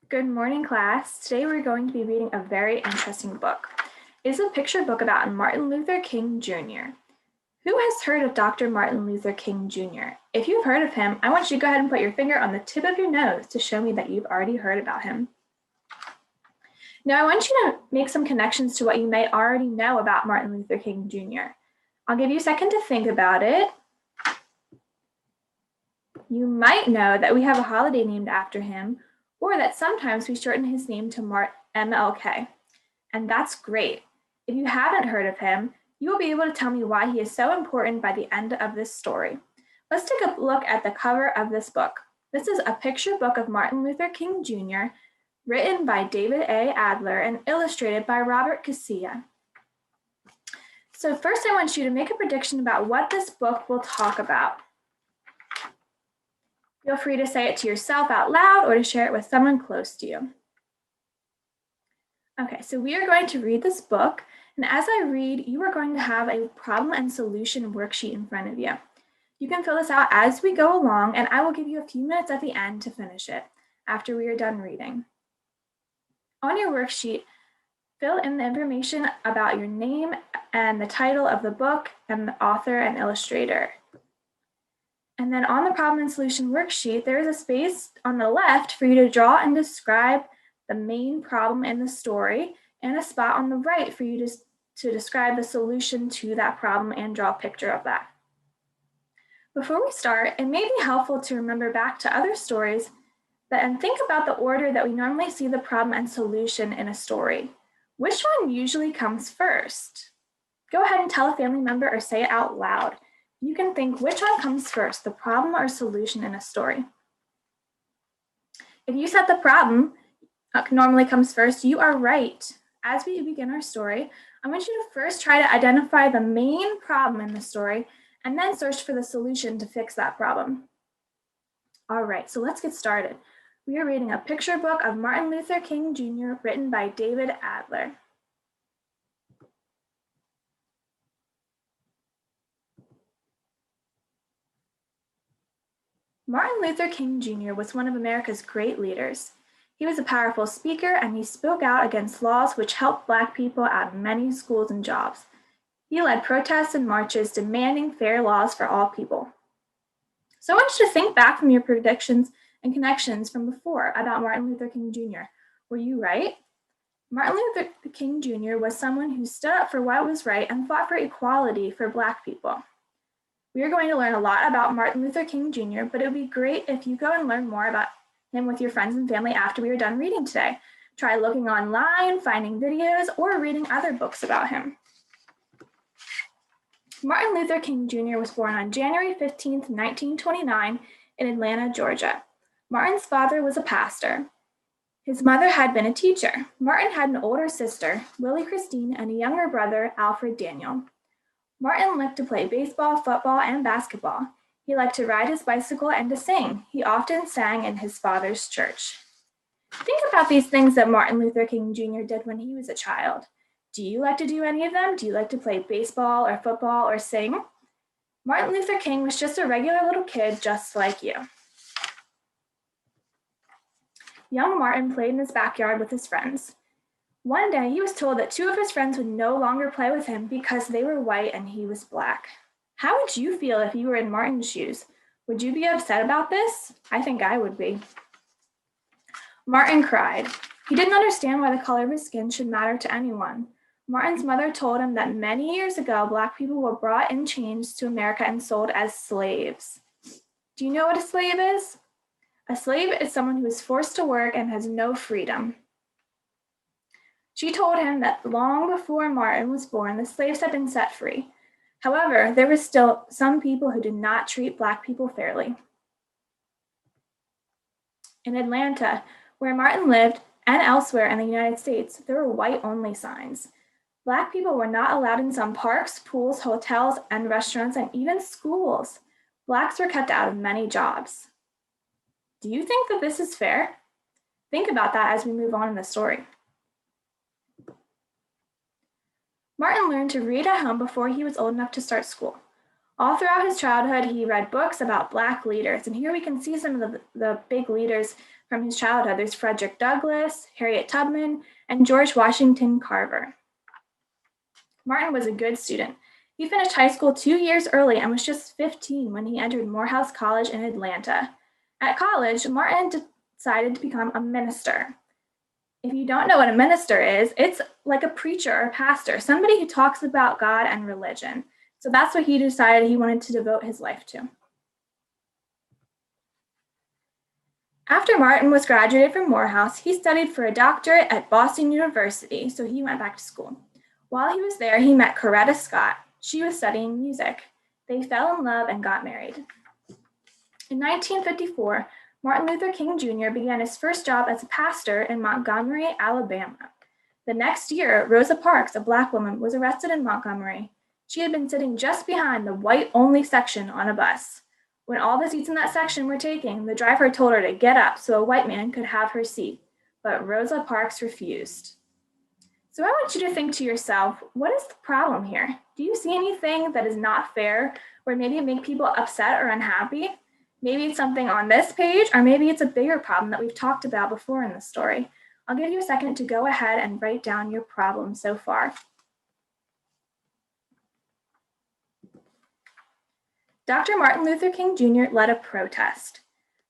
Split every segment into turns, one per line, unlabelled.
Good morning, class. Today we're going to be reading a very interesting book. It's a picture book about Martin Luther King Jr. Who has heard of Dr. Martin Luther King Jr.? If you've heard of him, I want you to go ahead and put your finger on the tip of your nose to show me that you've already heard about him. Now, I want you to make some connections to what you may already know about Martin Luther King Jr. I'll give you a second to think about it. You might know that we have a holiday named after him, or that sometimes we shorten his name to MLK. And that's great. If you haven't heard of him, you will be able to tell me why he is so important by the end of this story. Let's take a look at the cover of this book. This is a picture book of Martin Luther King Jr., written by David A. Adler and illustrated by Robert Casilla. So first I want you to make a prediction about what this book will talk about. Feel free to say it to yourself out loud or to share it with someone close to you. Okay, so we are going to read this book, and as I read, you are going to have a problem and solution worksheet in front of you. You can fill this out as we go along, and I will give you a few minutes at the end to finish it after we are done reading. On your worksheet, fill in the information about your name and the title of the book and the author and illustrator. And then on the problem and solution worksheet, there is a space on the left for you to draw and describe the main problem in the story, and a spot on the right for you to describe the solution to that problem and draw a picture of that. Before we start, it may be helpful to remember back to other stories and think about the order that we normally see the problem and solution in a story. Which one usually comes first? Go ahead and tell a family member or say it out loud. You can think which one comes first, the problem or solution in a story. If you said the problem normally comes first, you are right. As we begin our story, I want you to first try to identify the main problem in the story and then search for the solution to fix that problem. All right, so let's get started. We are reading a picture book of Martin Luther King Jr. written by David Adler. Martin Luther King Jr. was one of America's great leaders. He was a powerful speaker, and he spoke out against laws which helped Black people out of many schools and jobs. He led protests and marches demanding fair laws for all people. So I want you to think back from your predictions and connections from before about Martin Luther King Jr. Were you right? Martin Luther King Jr. was someone who stood up for what was right and fought for equality for Black people. We are going to learn a lot about Martin Luther King Jr., but it would be great if you go and learn more about him with your friends and family after we are done reading today. Try looking online, finding videos, or reading other books about him. Martin Luther King Jr. was born on January 15, 1929 in Atlanta, Georgia. Martin's father was a pastor. His mother had been a teacher. Martin had an older sister, Willie Christine, and a younger brother, Alfred Daniel. Martin liked to play baseball, football, and basketball. He liked to ride his bicycle and to sing. He often sang in his father's church. Think about these things that Martin Luther King Jr. did when he was a child. Do you like to do any of them? Do you like to play baseball or football or sing? Martin Luther King was just a regular little kid just like you. Young Martin played in his backyard with his friends. One day, he was told that two of his friends would no longer play with him because they were white and he was Black. How would you feel if you were in Martin's shoes? Would you be upset about this? I think I would be. Martin cried. He didn't understand why the color of his skin should matter to anyone. Martin's mother told him that many years ago, Black people were brought in chains to America and sold as slaves. Do you know what a slave is? A slave is someone who is forced to work and has no freedom. She told him that long before Martin was born, the slaves had been set free. However, there were still some people who did not treat Black people fairly. In Atlanta, where Martin lived, and elsewhere in the United States, there were white-only signs. Black people were not allowed in some parks, pools, hotels, and restaurants, and even schools. Blacks were kept out of many jobs. Do you think that this is fair? Think about that as we move on in the story. Martin learned to read at home before he was old enough to start school. All throughout his childhood, he read books about Black leaders, and here we can see some of the big leaders From his childhood, there's Frederick Douglass, Harriet Tubman, and George Washington Carver. Martin was a good student. He finished high school 2 years early and was just 15 when he entered Morehouse College in Atlanta. At college, Martin decided to become a minister. If you don't know what a minister is, it's like a preacher or pastor, somebody who talks about God and religion. So that's what he decided he wanted to devote his life to. After Martin was graduated from Morehouse, he studied for a doctorate at Boston University, so he went back to school. While he was there, he met Coretta Scott. She was studying music. They fell in love and got married. In 1954, Martin Luther King Jr. began his first job as a pastor in Montgomery, Alabama. The next year, Rosa Parks, a Black woman, was arrested in Montgomery. She had been sitting just behind the white-only section on a bus. When all the seats in that section were taken, the driver told her to get up so a white man could have her seat, but Rosa Parks refused. So I want you to think to yourself, what is the problem here? Do you see anything that is not fair or maybe make people upset or unhappy? Maybe it's something on this page, or maybe it's a bigger problem that we've talked about before in the story. I'll give you a second to go ahead and write down your problem so far. Dr. Martin Luther King Jr. led a protest.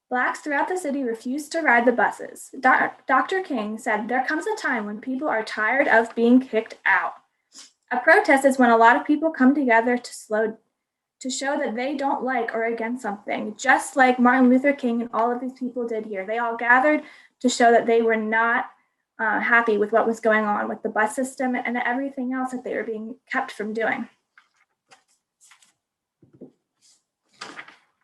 Blacks throughout the city refused to ride the buses. Dr. King said, "There comes a time when people are tired of being kicked out." A protest is when a lot of people come together to show that they don't like or against something, just like Martin Luther King and all of these people did here. They all gathered to show that they were not happy with what was going on with the bus system and everything else that they were being kept from doing.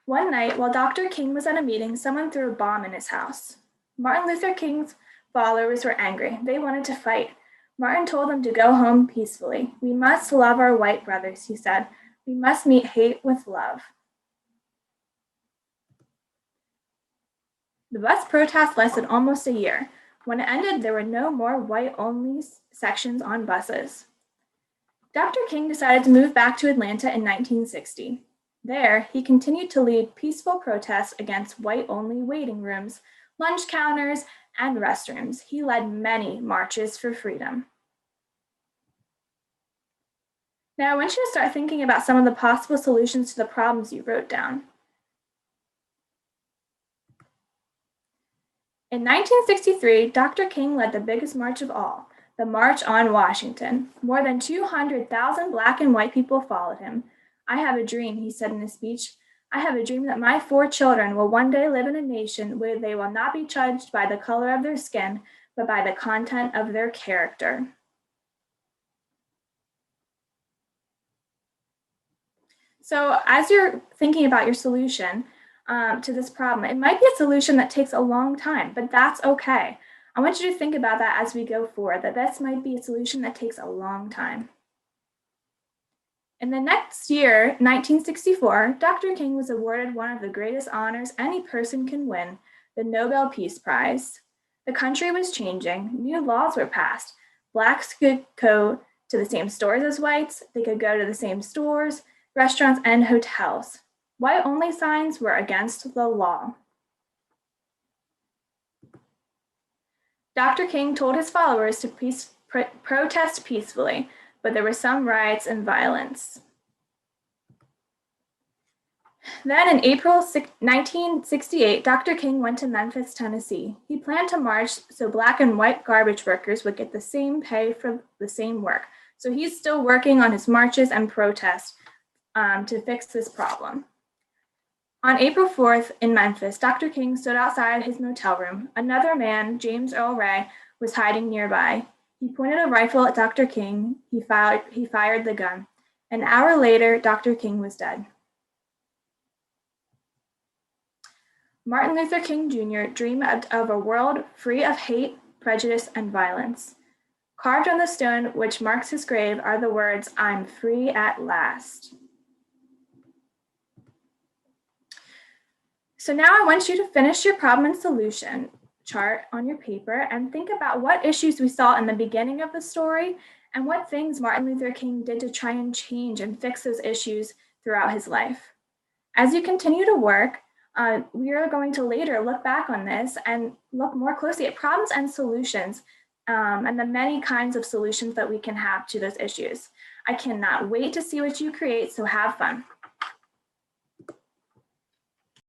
One night, while Dr. King was at a meeting, someone threw a bomb in his house. Martin Luther King's followers were angry. They wanted to fight. Martin told them to go home peacefully. "We must love our white brothers," he said. "We must meet hate with love." The bus protest lasted almost a year. When it ended, there were no more white-only sections on buses. Dr. King decided to move back to Atlanta in 1960. There, he continued to lead peaceful protests against white-only waiting rooms, lunch counters, and restrooms. He led many marches for freedom. Now, I want you to start thinking about some of the possible solutions to the problems you wrote down. In 1963, Dr. King led the biggest march of all, the March on Washington. More than 200,000 Black and white people followed him. "I have a dream," he said in his speech. "I have a dream that my 4 children will one day live in a nation where they will not be judged by the color of their skin, but by the content of their character." So as you're thinking about your solution to this problem, it might be a solution that takes a long time, but that's okay. I want you to think about that as we go forward, that this might be a solution that takes a long time. In the next year, 1964, Dr. King was awarded one of the greatest honors any person can win, the Nobel Peace Prize. The country was changing. New laws were passed. Blacks could go to the same stores as whites. They could go to the same stores, restaurants, and hotels. White-only signs were against the law. Dr. King told his followers to protest peacefully, but there were some riots and violence. Then in April 1968, Dr. King went to Memphis, Tennessee. He planned to march so Black and white garbage workers would get the same pay for the same work. So he's still working on his marches and protests to fix this problem. On April 4th in Memphis, Dr. King stood outside his motel room. Another man, James Earl Ray, was hiding nearby. He pointed a rifle at Dr. King. He fired the gun. An hour later, Dr. King was dead. Martin Luther King Jr. dreamed of a world free of hate, prejudice, and violence. Carved on the stone which marks his grave are the words, "I'm free at last." So now I want you to finish your problem and solution chart on your paper and think about what issues we saw in the beginning of the story and what things Martin Luther King did to try and change and fix those issues throughout his life. As you continue to work, We are going to later look back on this and look more closely at problems and solutions and the many kinds of solutions that we can have to those issues. I cannot wait to see what you create, so have fun.